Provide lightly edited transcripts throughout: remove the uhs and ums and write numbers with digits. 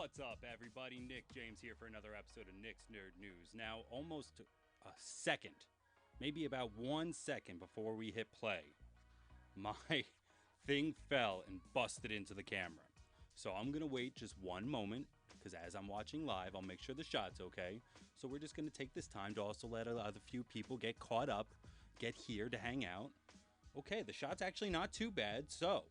What's up, everybody? Nick James here for another episode of Nick's Nerd News. Now, almost a second, maybe about 1 second before we hit play, my thing fell and busted into the camera. So I'm going to wait just one moment, because as I'm watching live, I'll make sure the shot's okay. So we're just going to take this time to also let other few people get caught up, get here to hang out. Okay, the shot's actually not too bad, so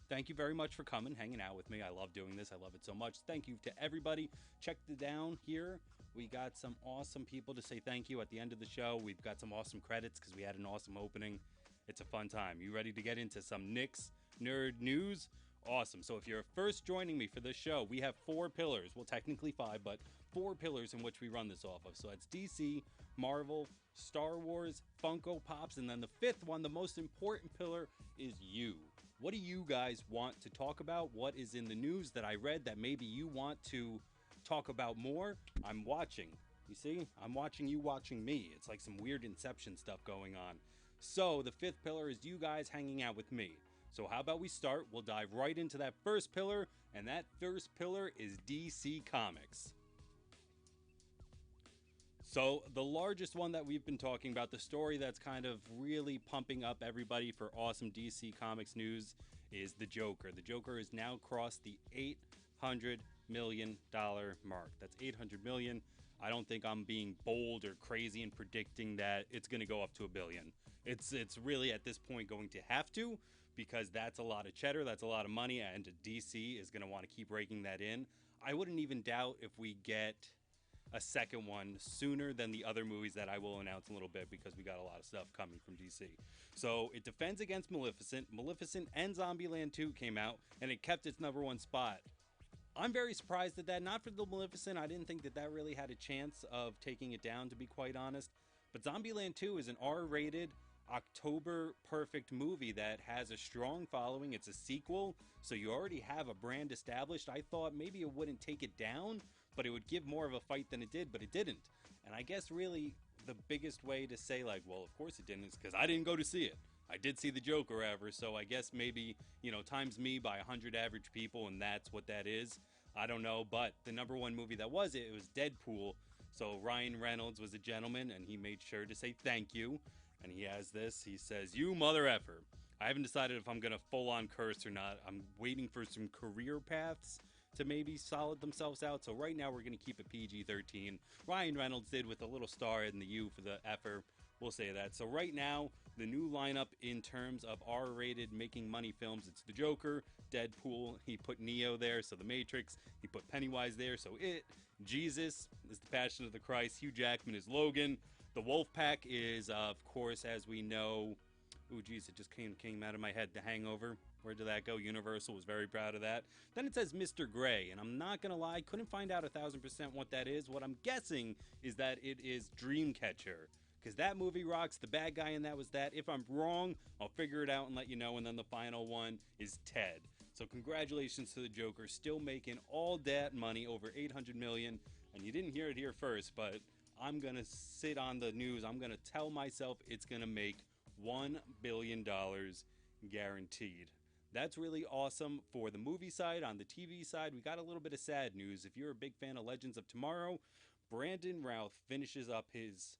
thank you very much for coming, hanging out with me. I love doing this. I love it so much. Thank you to everybody. Check the down here. We got some awesome people to say thank you at the end of the show. We've got some awesome credits because we had an awesome opening. It's a fun time. You ready to get into some Nick's Nerd News? Awesome. So if you're first joining me for this show, we have 4 pillars. Well, technically 5, but 4 pillars in which we run this off of. So that's DC, Marvel, Star Wars, Funko Pops, and then the 5th one, the most important pillar, is you. What do you guys want to talk about? What is in the news that I read that maybe you want to talk about more? I'm watching. You see? I'm watching you watching me. It's like some weird Inception stuff going on. So the 5th pillar is you guys hanging out with me. So how about we start? We'll dive right into that first pillar, and that first pillar is DC Comics. So the largest one that we've been talking about, the story that's kind of really pumping up everybody for awesome DC Comics news, is the Joker. The Joker has now crossed the $800 million mark. That's $800 million. I don't think I'm being bold or crazy in predicting that it's going to go up to $1 billion. It's really at this point going to have to, because that's a lot of cheddar, that's a lot of money, and DC is going to want to keep raking that in. I wouldn't even doubt if we get a second one sooner than the other movies that I will announce in a little bit, because we got a lot of stuff coming from DC. So it defends against Maleficent. Maleficent and Zombieland 2 came out, and it kept its #1 spot. I'm very surprised at that. Not for the Maleficent. I didn't think that really had a chance of taking it down, to be quite honest. But Zombieland 2 is an R-rated, October perfect movie that has a strong following. It's a sequel, so you already have a brand established. I thought maybe it wouldn't take it down, but it would give more of a fight than it did, but it didn't. And I guess really the biggest way to say, like, well, of course it didn't, is because I didn't go to see it. I did see the Joker ever, so I guess maybe, times me by 100 average people, and that's what that is. I don't know, but the #1 movie that was it was Deadpool. So Ryan Reynolds was a gentleman, and he made sure to say thank you. And he has this. He says, "You mother effer." I haven't decided if I'm going to full-on curse or not. I'm waiting for some career paths to maybe solid themselves out. So right now we're going to keep it PG-13. Ryan Reynolds did with a little star in the U for the effer. We'll say that. So right now, the new lineup in terms of R-rated making money films, it's the Joker, Deadpool, he put Neo there, so the Matrix, he put Pennywise there, so it, Jesus is the Passion of the Christ, Hugh Jackman is Logan, the Wolfpack is, of course, as we know, oh geez, it just came out of my head, The Hangover. Where did that go? Universal was very proud of that. Then it says Mr. Gray, and I'm not gonna lie, couldn't find out 1000% what that is. What I'm guessing is that it is Dreamcatcher, because that movie rocks. The bad guy in that was that. If I'm wrong, I'll figure it out and let you know. And then the final one is Ted. So congratulations to the Joker, still making all that money, over $800 million. And you didn't hear it here first, but I'm gonna sit on the news. I'm gonna tell myself it's gonna make $1 billion guaranteed. That's really awesome for the movie side. On the TV side, we got a little bit of sad news. If you're a big fan of Legends of Tomorrow, Brandon Routh finishes up his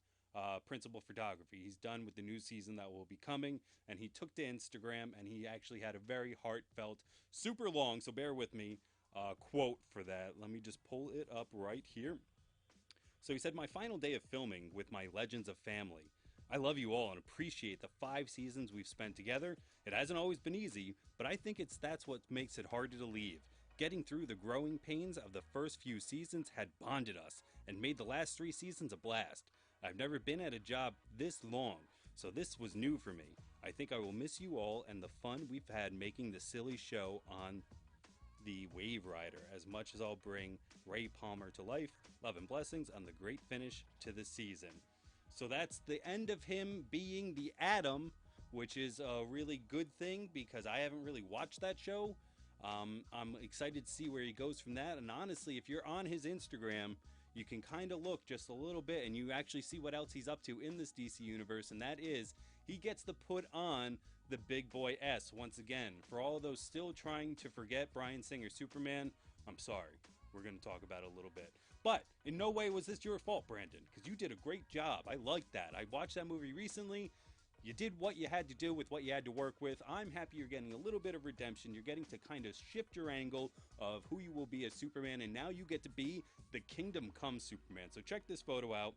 principal photography. He's done with the new season that will be coming, and he took to Instagram, and he actually had a very heartfelt, super long, so bear with me, quote for that. Let me just pull it up right here. So he said, "My final day of filming with my Legends of family. I love you all and appreciate the 5 seasons we've spent together. It hasn't always been easy, but I think that's what makes it harder to leave. Getting through the growing pains of the first few seasons had bonded us and made the last 3 seasons a blast. I've never been at a job this long, so this was new for me. I think I will miss you all and the fun we've had making the silly show on the Wave Rider, as much as I'll bring Ray Palmer to life. Love and blessings on the great finish to the season." So that's the end of him being the Atom, which is a really good thing because I haven't really watched that show. I'm excited to see where he goes from that. And honestly, if you're on his Instagram, you can kind of look just a little bit and you actually see what else he's up to in this DC universe. And that is, he gets to put on the Big Boy S once again. For all of those still trying to forget Bryan Singer's Superman, I'm sorry. we're going to talk about a little bit. But in no way was this your fault, Brandon, because you did a great job. I liked that. I watched that movie recently. You did what you had to do with what you had to work with. I'm happy you're getting a little bit of redemption. You're getting to kind of shift your angle of who you will be as Superman, and now you get to be the Kingdom Come Superman. So check this photo out.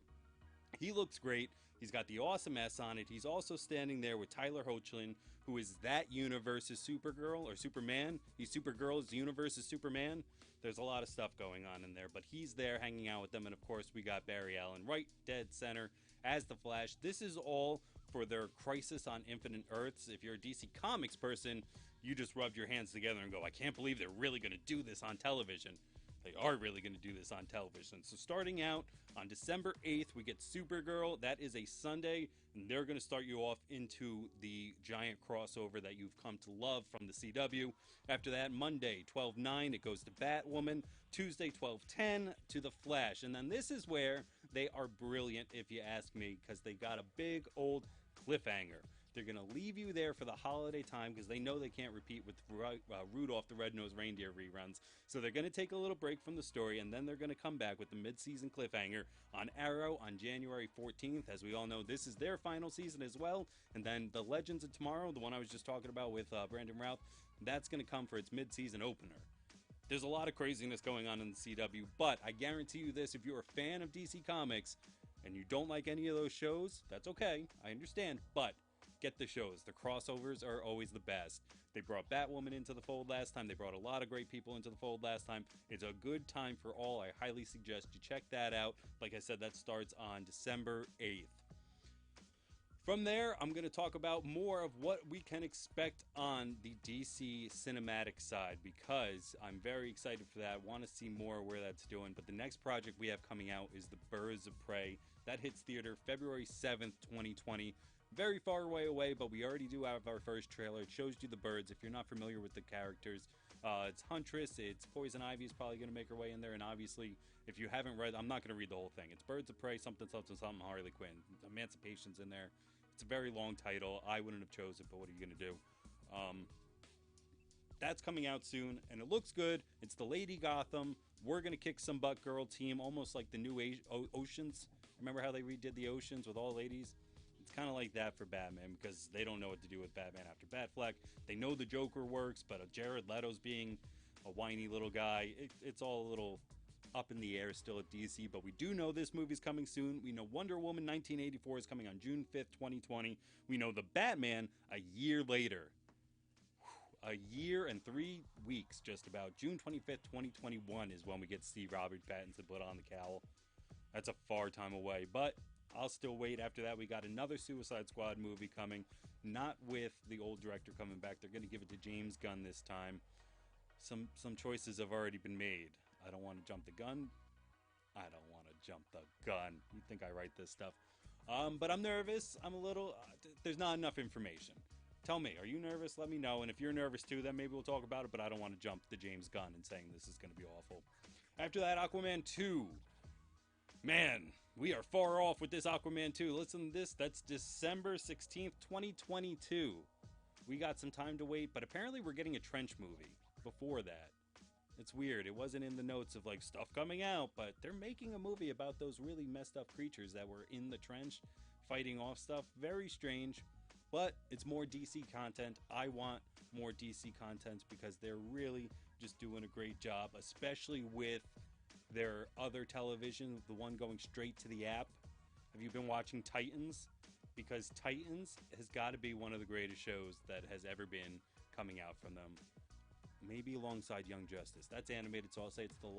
He looks great. He's got the awesome S on it. He's also standing there with Tyler Hoechlin, who is that universe's Supergirl or Superman. He's Supergirl's universe's Superman. There's a lot of stuff going on in there, but he's there hanging out with them. And of course, we got Barry Allen right dead center as the Flash. This is all for their Crisis on Infinite Earths. If you're a DC Comics person, you just rubbed your hands together and go, I can't believe they're really going to do this on television. They are really going to do this on television. So starting out on December 8th, we get Supergirl. That is a Sunday, and they're going to start you off into the giant crossover that you've come to love from the CW. After that, Monday, 12/9, it goes to Batwoman. Tuesday, 12/10, to The Flash. And then this is where they are brilliant, if you ask me, because they got a big old cliffhanger. They're going to leave you there for the holiday time because they know they can't repeat with Rudolph the Red-Nosed Reindeer reruns. So they're going to take a little break from the story, and then they're going to come back with the mid-season cliffhanger on Arrow on January 14th. As we all know, this is their final season as well. And then the Legends of Tomorrow, the one I was just talking about with Brandon Routh, that's going to come for its mid-season opener. There's a lot of craziness going on in the CW, but I guarantee you this, if you're a fan of DC Comics and you don't like any of those shows, that's okay. I understand, but get the shows. The crossovers are always the best. They brought Batwoman into the fold last time. They brought a lot of great people into the fold last time. It's a good time for all. I highly suggest you check that out. Like I said, that starts on December 8th. From there, I'm going to talk about more of what we can expect on the DC cinematic side because I'm very excited for that. I want to see more where that's doing. But the next project we have coming out is The Birds of Prey. That hits theater February 7th, 2020. Very far away, but we already do have our first trailer. It shows you the birds. If you're not familiar with the characters, it's Huntress, it's Poison Ivy is probably going to make her way in there, and obviously, if you haven't read, I'm not going to read the whole thing. It's Birds of Prey, something, Harley Quinn. Emancipation's in there. It's a very long title. I wouldn't have chosen it, but what are you going to do? That's coming out soon, and it looks good. It's the Lady Gotham. We're going to kick some butt girl team, almost like the new Oceans. Remember how they redid the Oceans with all ladies? It's kind of like that for Batman because they don't know what to do with Batman after Batfleck. They know the Joker works, but Jared Leto's being a whiny little guy. It's all a little up in the air still at DC, but we do know this movie's coming soon. We know Wonder Woman 1984 is coming on June 5th, 2020. We know The Batman a year later. A year and 3 weeks, just about. June 25th, 2021 is when we get to see Robert Pattinson put on the cowl. That's a far time away, but I'll still wait. After that, we got another Suicide Squad movie coming, not with the old director coming back. They're going to give it to James Gunn this time. Some choices have already been made. I don't want to jump the gun. You think I write this stuff. But I'm nervous. I'm a little... there's not enough information. Tell me, are you nervous? Let me know. And if you're nervous too, then maybe we'll talk about it. But I don't want to jump to James Gunn and saying this is going to be awful. After that, Aquaman 2. Man, we are far off with this Aquaman 2. Listen to this. That's December 16th, 2022. We got some time to wait, but apparently we're getting a Trench movie before that. It's weird. It wasn't in the notes of like stuff coming out, but they're making a movie about those really messed up creatures that were in the trench fighting off stuff. Very strange, but it's more DC content. I want more DC content because they're really just doing a great job, especially with their other television, the one going straight to the app. Have you been watching Titans? Because Titans has got to be one of the greatest shows that has ever been coming out from them. Maybe alongside Young Justice. That's animated, so I'll say it's the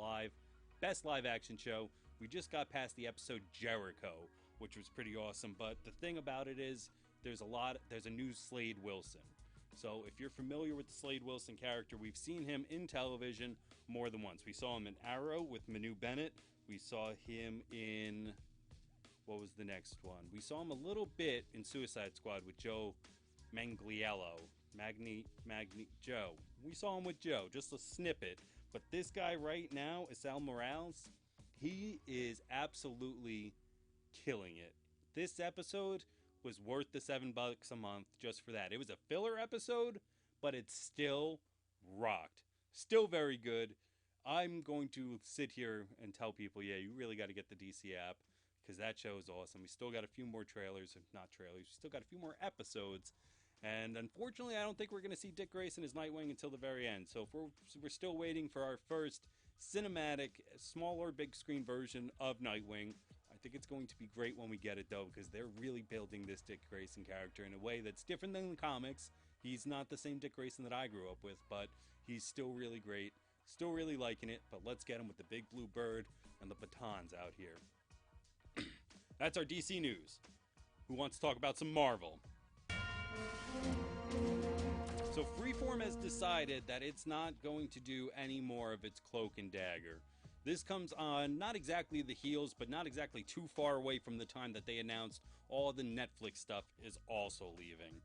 best live action show. We just got past the episode Jericho, which was pretty awesome, but the thing about it is there's a new Slade Wilson. So if you're familiar with the Slade Wilson character, we've seen him in television more than once. We saw him in Arrow with Manu Bennett. We saw him in... what was the next one? We saw him a little bit in Suicide Squad with Joe Manganiello. Joe. We saw him with Joe, just a snippet. But this guy right now, Esal Morales, he is absolutely killing it. This episode was worth the $7 a month just for that. It was a filler episode, but it still rocked. Still very good. I'm going to sit here and tell people, yeah, you really got to get the DC app because that show is awesome. We still got a few more trailers, if not trailers, we still got a few more episodes. And unfortunately, I don't think we're going to see Dick Grayson as Nightwing until the very end. So if we're still waiting for our first cinematic, small or big screen version of Nightwing. I think it's going to be great when we get it, though, because they're really building this Dick Grayson character in a way that's different than the comics. He's not the same Dick Grayson that I grew up with, but he's still really great. Still really liking it, but let's get him with the big blue bird and the batons out here. That's our DC news. Who wants to talk about some Marvel? So Freeform has decided that it's not going to do any more of its Cloak and Dagger. This comes on not exactly the heels, but not exactly too far away from the time that they announced all the Netflix stuff is also leaving.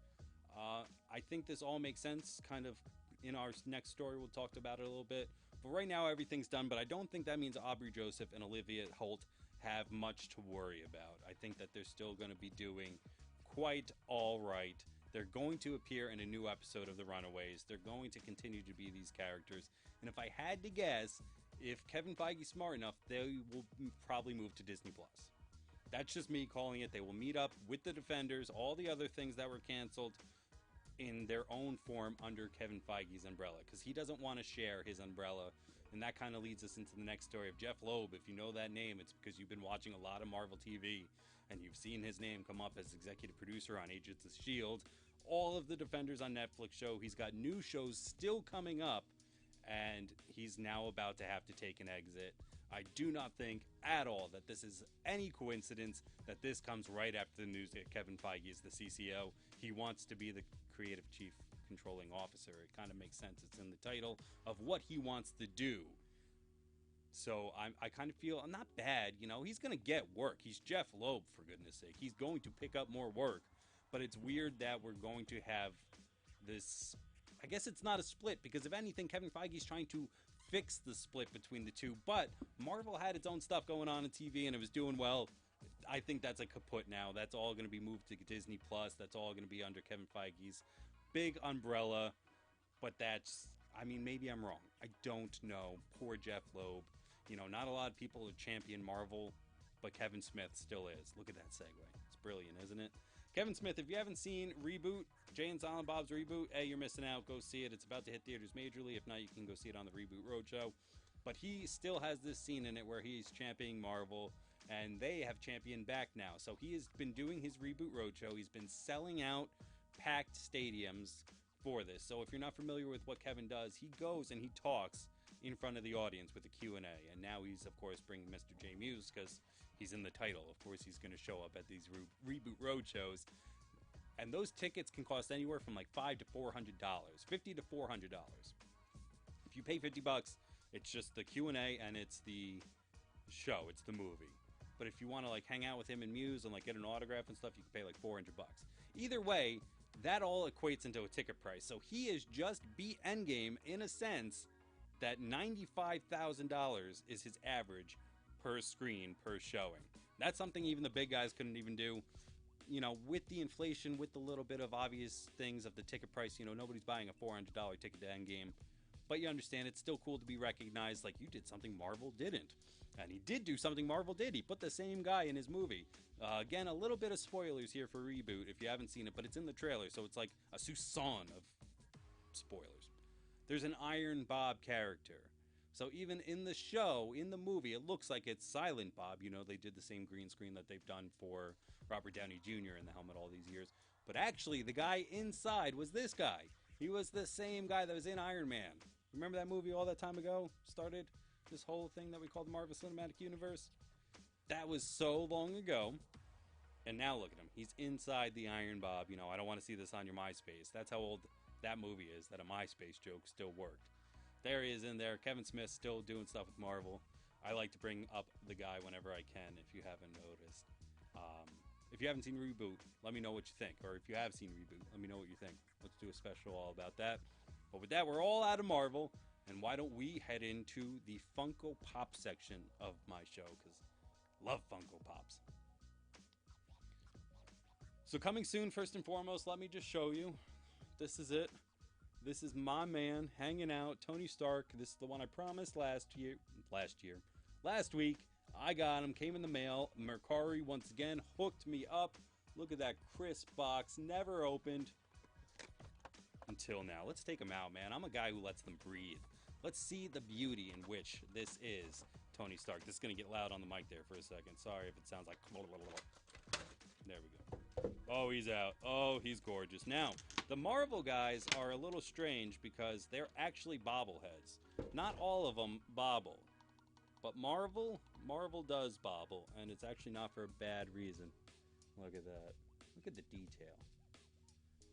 I think this all makes sense, kind of in our next story we'll talk about it a little bit. But right now everything's done, but I don't think that means Aubrey Joseph and Olivia Holt have much to worry about. I think that they're still going to be doing quite all right. They're going to appear in a new episode of The Runaways. They're going to continue to be these characters. And if I had to guess, if Kevin Feige's smart enough, they will probably move to Disney+. That's just me calling it. They will meet up with the Defenders, all the other things that were canceled, in their own form under Kevin Feige's umbrella, because he doesn't want to share his umbrella. And that kind of leads us into the next story of Jeph Loeb. If you know that name, it's because you've been watching a lot of Marvel TV and you've seen his name come up as executive producer on Agents of S.H.I.E.L.D., all of the Defenders on Netflix show. He's got new shows still coming up, and he's now about to have to take an exit. I do not think at all that this is any coincidence that this comes right after the news that Kevin Feige is the CCO. He wants to be the creative chief controlling officer. It kind of makes sense. It's in the title of what he wants to do. So I kind of feel not bad. You know, he's going to get work. He's Jeph Loeb, for goodness sake. He's going to pick up more work. But it's weird that we're going to have this. I guess it's not a split, because if anything, Kevin Feige's trying to fix the split between the two. But Marvel had its own stuff going on TV, and it was doing well. I think that's a kaput now. That's all going to be moved to Disney+. That's all going to be under Kevin Feige's big umbrella. But that's, I mean, maybe I'm wrong. I don't know. Poor Jeph Loeb. You know, not a lot of people champion Marvel, but Kevin Smith still is. Look at that segue. It's brilliant, isn't it? Kevin Smith, if you haven't seen Reboot, Jay and Silent Bob's Reboot, hey, you're missing out. Go see it. It's about to hit theaters majorly. If not, you can go see it on the Reboot Roadshow. But he still has this scene in it where he's championing Marvel, and they have championed back now. So he has been doing his Reboot Roadshow. He's been selling out packed stadiums for this. So if you're not familiar with what Kevin does, he goes and he talks in front of the audience with a Q&A. And now he's, of course, bringing Mr. J. Muse because he's in the title. Of course, he's going to show up at these Reboot Roadshows. And those tickets can cost anywhere from like $500 to $400, $50 to $400. If you pay $50, it's just the Q&A and it's the show, it's the movie. But if you want to like hang out with him and Muse and like get an autograph and stuff, you can pay like $400. Either way, that all equates into a ticket price. So he is just beat Endgame in a sense that $95,000 is his average per screen, per showing. That's something even the big guys couldn't even do. You know, with the inflation, with the little bit of obvious things of the ticket price, you know, nobody's buying a $400 ticket to Endgame. But you understand, it's still cool to be recognized like you did something Marvel didn't. And he did do something Marvel did. He put the same guy in his movie. Again, a little bit of spoilers here for Reboot if you haven't seen it, but it's in the trailer, so it's like a Susan of spoilers. There's an Iron Bob character. So even in the show, in the movie, it looks like it's Silent Bob. You know, they did the same green screen that they've done for Robert Downey Jr. in the helmet all these years. But actually, the guy inside was this guy. He was the same guy that was in Iron Man. Remember that movie all that time ago? Started this whole thing that we call the Marvel Cinematic Universe? That was so long ago. And now look at him. He's inside the Iron Bob. You know, I don't want to see this on your MySpace. That's how old that movie is, that a MySpace joke still worked. There he is in there. Kevin Smith still doing stuff with Marvel. I like to bring up the guy whenever I can, if you haven't noticed. If you haven't seen Reboot, let me know what you think. Or if you have seen Reboot, let me know what you think. Let's do a special all about that. But with that, we're all out of Marvel. And why don't we head into the Funko Pop section of my show? Because love Funko Pops. So coming soon, first and foremost, let me just show you. This is it. This is my man hanging out, Tony Stark. This is the one I promised last week. I got him, came in the mail. Mercari once again hooked me up. Look at that crisp box, never opened until now. Let's take him out, man. I'm a guy who lets them breathe. Let's see the beauty in which this is Tony Stark. This is going to get loud on the mic there for a second. Sorry if it sounds like... There we go. Oh, he's out. Oh, he's gorgeous. Now, the Marvel guys are a little strange because they're actually bobbleheads. Not all of them bobble. But Marvel does bobble, and it's actually not for a bad reason. Look at that. Look at the detail.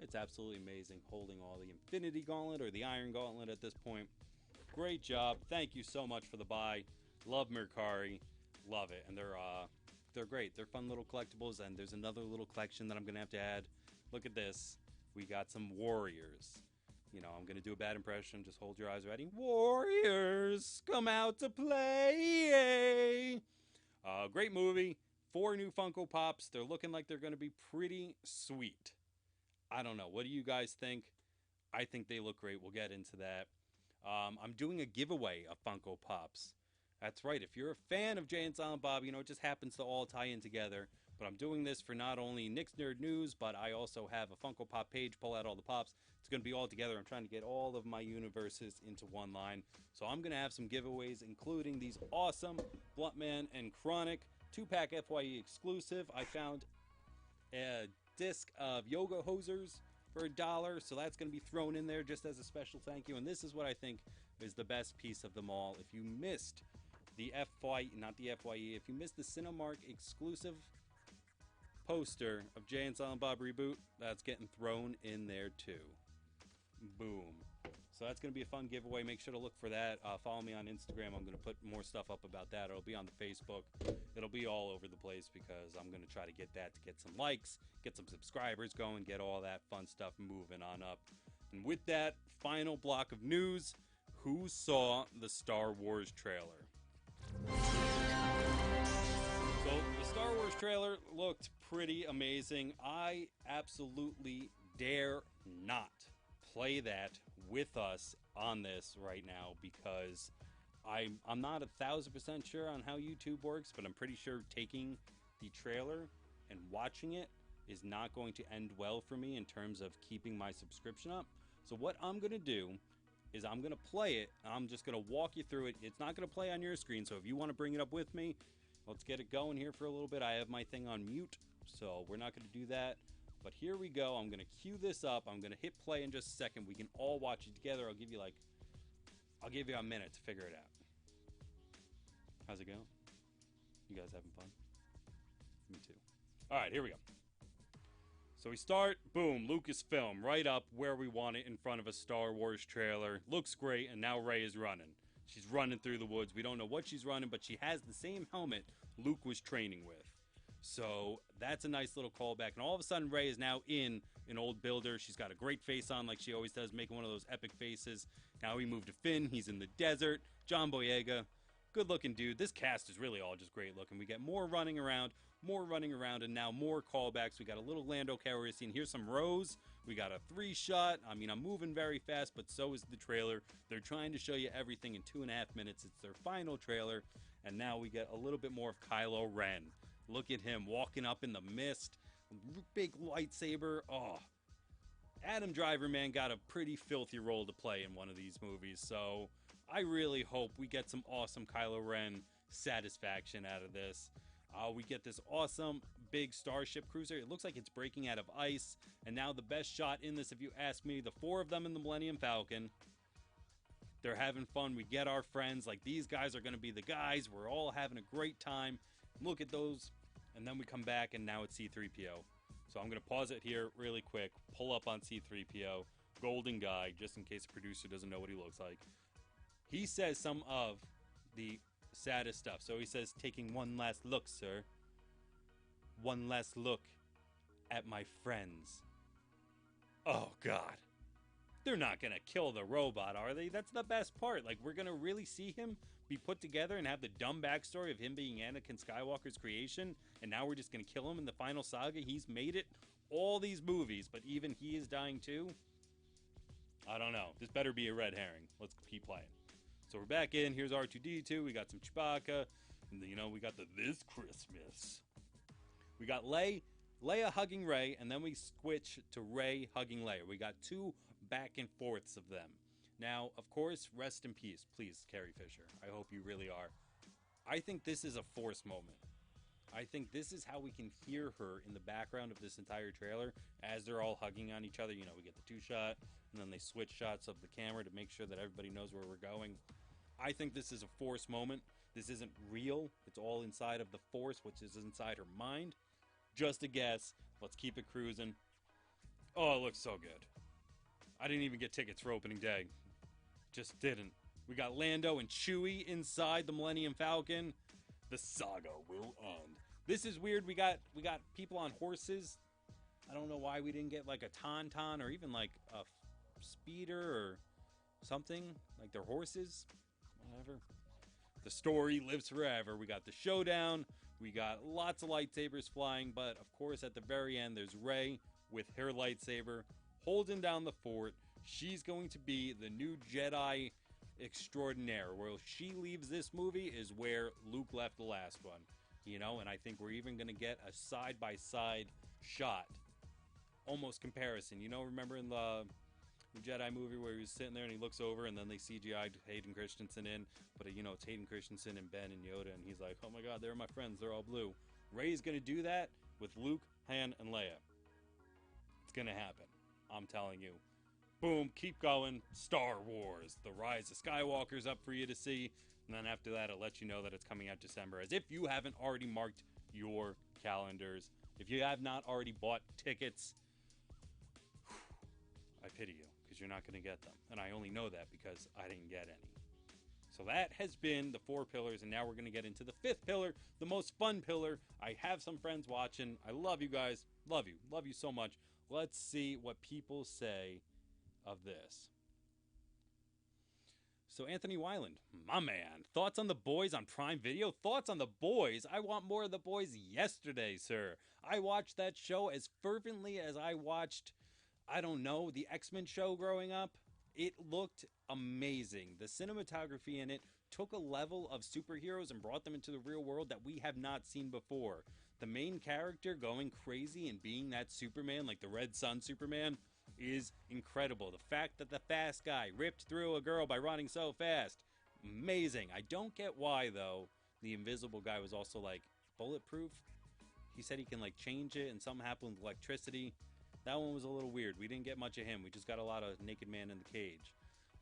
It's absolutely amazing holding all the Infinity Gauntlet or the Iron Gauntlet at this point. Great job. Thank you so much for the buy. Love Mercari. Love it. And they're great. They're fun little collectibles, and there's another little collection that I'm going to have to add. Look at this. We got some Warriors. You know, I'm going to do a bad impression. Just hold your eyes ready. Warriors, come out to play. Great movie. 4 new Funko Pops. They're looking like they're going to be pretty sweet. I don't know. What do you guys think? I think they look great. We'll get into that. I'm doing a giveaway of Funko Pops. That's right. If you're a fan of Jay and Silent Bob, you know, it just happens to all tie in together. But I'm doing this for not only Nick's Nerd News, but I also have a Funko Pop page, pull out all the Pops. It's going to be all together. I'm trying to get all of my universes into one line. So I'm going to have some giveaways, including these awesome Bluntman and Chronic 2-pack FYE exclusive. I found a disc of Yoga Hosers for $1, so that's going to be thrown in there just as a special thank you. And this is what I think is the best piece of them all. If you missed the if you missed the Cinemark exclusive poster of Jay and Silent Bob Reboot, that's getting thrown in there too. Boom. So that's going to be a fun giveaway. Make sure to look for that. Follow me on Instagram. I'm going to put more stuff up about that. It'll be on the Facebook. It'll be all over the place because I'm going to try to get that to get some likes, get some subscribers going, get all that fun stuff moving on up. And with that final block of news, who saw the Star Wars trailer? So the Star Wars trailer looked pretty amazing. I absolutely dare not play that with us on this right now because I'm not 1,000% sure on how YouTube works, but I'm pretty sure taking the trailer and watching it is not going to end well for me in terms of keeping my subscription up. So what I'm going to do is I'm going to play it. I'm just going to walk you through it. It's not going to play on your screen, so if you want to bring it up with me, let's get it going here for a little bit. I have my thing on mute, so we're not going to do that. But here we go. I'm going to cue this up. I'm going to hit play in just a second. We can all watch it together. I'll give you a minute to figure it out. How's it going? You guys having fun? Me too. All right, here we go. So we start, boom, Lucasfilm, right up where we want it in front of a Star Wars trailer. Looks great, and now Rey is running. She's running through the woods. We don't know what she's running, but she has the same helmet Luke was training with. So that's a nice little callback. And all of a sudden, Rey is now in an old builder. She's got a great face on like she always does, making one of those epic faces. Now we move to Finn. He's in the desert. John Boyega, good-looking dude. This cast is really all just great looking. We get more running around, and now more callbacks. We got a little Lando Calrissian. Here's some Rose. We got a 3-shot. I mean, I'm moving very fast, but so is the trailer. They're trying to show you everything in 2.5 minutes. It's their final trailer, and now we get a little bit more of Kylo Ren. Look at him walking up in the mist. Big lightsaber. Oh, Adam Driver, man, got a pretty filthy role to play in one of these movies, so I really hope we get some awesome Kylo Ren satisfaction out of this. We get this awesome big starship cruiser. It looks like it's breaking out of ice. And now the best shot in this, if you ask me, the 4 of them in the Millennium Falcon. They're having fun. We get our friends. Like, these guys are going to be the guys. We're all having a great time. Look at those. And then we come back, and now it's C-3PO. So I'm going to pause it here really quick. Pull up on C-3PO. Golden guy, just in case the producer doesn't know what he looks like. He says some of the saddest stuff. So he says, taking one last look, sir. One last look at my friends. Oh, God. They're not going to kill the robot, are they? That's the best part. Like, we're going to really see him be put together and have the dumb backstory of him being Anakin Skywalker's creation, and now we're just going to kill him in the final saga. He's made it all these movies, but even he is dying too. I don't know. This better be a red herring. Let's keep playing. So we're back in. Here's R2-D2. We got some Chewbacca. And, you know, we got the This Christmas. We got Leia hugging Rey, and then we switch to Rey hugging Leia. We got two back and forths of them. Now, of course, rest in peace, please, Carrie Fisher. I hope you really are. I think this is a Force moment. I think this is how we can hear her in the background of this entire trailer as they're all hugging on each other. You know, we get the two-shot, and then they switch shots of the camera to make sure that everybody knows where we're going. I think this is a Force moment. This isn't real. It's all inside of the Force, which is inside her mind. Just a guess. Let's keep it cruising. Oh, it looks so good. I didn't even get tickets for opening day. Just didn't. We got Lando and Chewie inside the Millennium Falcon. The saga will end. This is weird. We got people on horses. I don't know why we didn't get like a tauntaun or even like a speeder or something. Like their horses. Whatever. The story lives forever. We got the showdown. We got lots of lightsabers flying. But of course at the very end there's Rey with her lightsaber holding down the fort. She's going to be the new Jedi extraordinaire. Where she leaves this movie is where Luke left the last one, you know, and I think we're even going to get a side-by-side shot, almost comparison. You know, remember in the Jedi movie where he was sitting there and he looks over and then they CGI'd Hayden Christensen in, but you know, it's Hayden Christensen and Ben and Yoda, and he's like, oh my god, they're my friends, they're all blue. Rey's going to do that with Luke, Han, and Leia. It's going to happen. I'm telling you. Boom, keep going. Star Wars. The Rise of Skywalker's up for you to see. And then after that, I'll let you know that it's coming out December. As if you haven't already marked your calendars. If you have not already bought tickets, I pity you, because you're not going to get them. And I only know that because I didn't get any. So that has been the 4 pillars, and now we're going to get into the 5th pillar, the most fun pillar. I have some friends watching. I love you guys. Love you. Love you so much. Let's see what people say of this. So Anthony Weiland, my man, thoughts on The Boys on Prime Video? Thoughts on The Boys? I want more of The Boys yesterday, sir. I watched that show as fervently as I watched, I don't know, the X-Men show growing up. It looked amazing. The cinematography in it took a level of superheroes and brought them into the real world that we have not seen before. The main character going crazy and being that Superman, like the Red Sun Superman, is incredible. The fact that the fast guy ripped through a girl by running so fast, amazing. I don't get why, though, the invisible guy was also, like, bulletproof. He said he can, like, change it and something happened with electricity. That one was a little weird. We didn't get much of him. We just got a lot of naked man in the cage.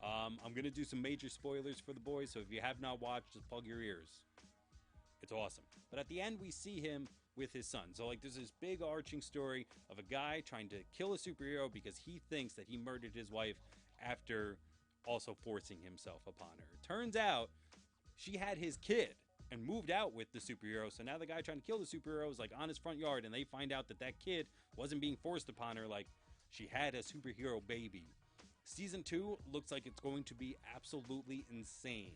I'm going to do some major spoilers for The Boys, so if you have not watched, just plug your ears. It's awesome. But at the end, we see him with his son. So, like, there's this big arching story of a guy trying to kill a superhero because he thinks that he murdered his wife after also forcing himself upon her. Turns out she had his kid and moved out with the superhero. So now the guy trying to kill the superhero is, like, on his front yard, and they find out that that kid wasn't being forced upon her. Like, she had a superhero baby. Season 2 looks like it's going to be absolutely insane.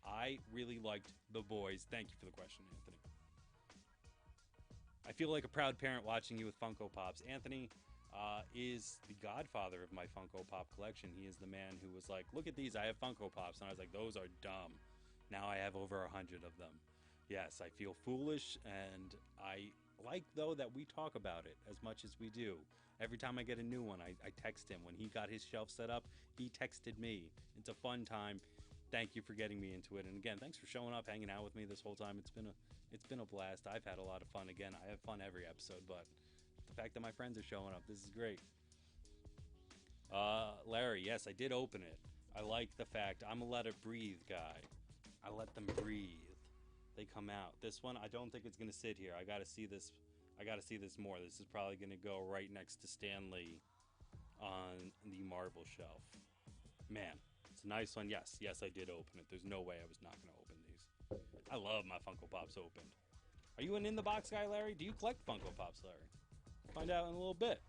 I really liked The Boys. Thank you for the question, Anthony. I feel like a proud parent watching you with Funko Pops. Anthony is the godfather of my Funko Pop collection. He is the man who was like, look at these, I have Funko Pops. And I was like, those are dumb. Now I have over 100 of them. Yes, I feel foolish, and I like, though, that we talk about it as much as we do. Every time I get a new one, I text him. When he got his shelf set up, he texted me. It's a fun time. Thank you for getting me into it. And again, thanks for showing up, hanging out with me this whole time. It's been a blast. I've had a lot of fun. Again, I have fun every episode, but the fact that my friends are showing up, this is great. Larry, yes, I did open it. I like the fact I'm a let it breathe guy. I let them breathe. They come out. This one, I don't think it's gonna sit here. I gotta see this more. This is probably gonna go right next to Stan Lee on the Marvel shelf. Man, it's a nice one. Yes, I did open it. There's no way I was not gonna open these. I love my Funko Pops opened. Are you an in the box guy, Larry? Do you collect Funko Pops, Larry? Find out in a little bit.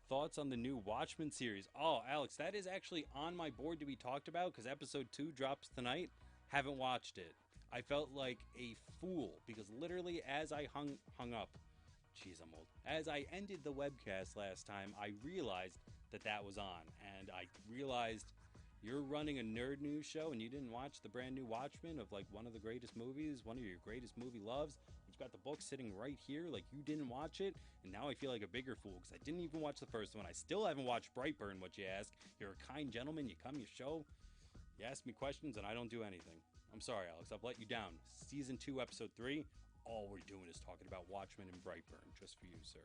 Thoughts on the new Watchmen series? Oh, Alex, that is actually on my board to be talked about because episode 2 drops tonight. Haven't watched it. I felt like a fool because literally as I hung up, Jeez, I'm old. As I ended the webcast last time, I realized that that was on, and I realized you're running a nerd news show and you didn't watch the brand new Watchmen of like one of the greatest movies, one of your greatest movie loves. You've got the book sitting right here, like you didn't watch it, and now I feel like a bigger fool because I didn't even watch the first one. I still haven't watched Brightburn, what you ask. You're a kind gentleman, you come your show, you ask me questions, and I don't do anything. I'm sorry, Alex, I've let you down. Season 2, Episode 3, all we're doing is talking about Watchmen and Brightburn, just for you, sir.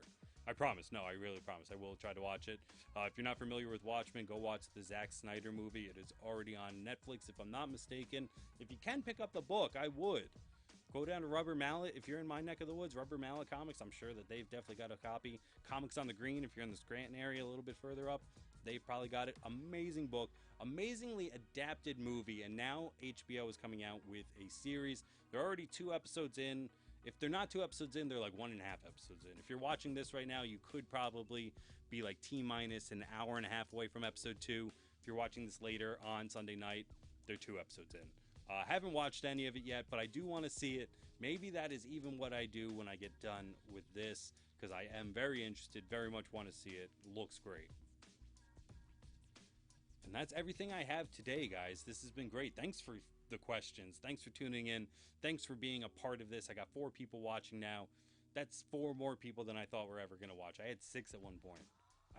I promise. No, I really promise. I will try to watch it. If you're not familiar with Watchmen, go watch the Zack Snyder movie. It is already on Netflix, if I'm not mistaken. If you can pick up the book, I would. Go down to Rubber Mallet. If you're in my neck of the woods, Rubber Mallet Comics, I'm sure that they've definitely got a copy. Comics on the Green, if you're in the Scranton area a little bit further up, they've probably got it. Amazing book. Amazingly adapted movie. And now HBO is coming out with a series. They're already 2 episodes in. If they're not 2 episodes in, they're like 1.5 episodes in. If you're watching this right now, you could probably be like T-minus an hour and a half away from episode 2. If you're watching this later on Sunday night, they're 2 episodes in. I haven't watched any of it yet, but I do want to see it. Maybe that is even what I do when I get done with this, because I am very interested, very much want to see it. Looks great. And that's everything I have today, guys. This has been great. Thanks for the questions. Thanks for tuning in. Thanks for being a part of this. I got 4 people watching now. That's 4 more people than I thought were ever going to watch. I had 6 at one point.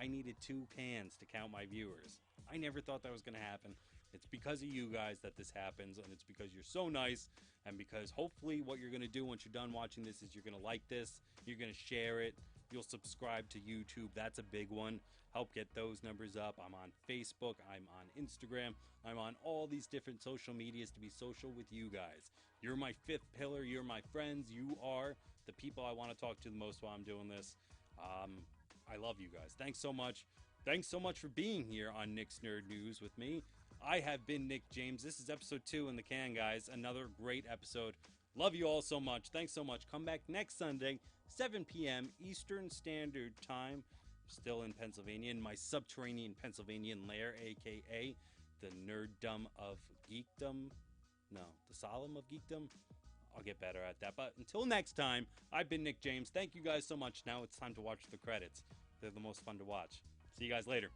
I needed 2 cans to count my viewers. I never thought that was going to happen. It's because of you guys that this happens, and it's because you're so nice, and because hopefully what you're going to do once you're done watching this is you're going to like this, you're going to share it, you'll subscribe to YouTube. That's a big one. Help get those numbers up. I'm on Facebook, I'm on Instagram, I'm on all these different social medias to be social with you guys. You're my 5th pillar, you're my friends, you are the people I want to talk to the most while I'm doing this. I love you guys. Thanks so much. Thanks so much for being here on Nick's Nerd News with me. I have been Nick James. This is episode 2 in the can, guys. Another great episode. Love you all so much. Thanks so much. Come back next Sunday, 7 p.m. Eastern Standard Time. Still in Pennsylvania, in my subterranean Pennsylvanian lair, a.k.a. the nerddom of geekdom. No, the solemn of geekdom. I'll get better at that. But until next time, I've been Nick James. Thank you guys so much. Now it's time to watch the credits. They're the most fun to watch. See you guys later.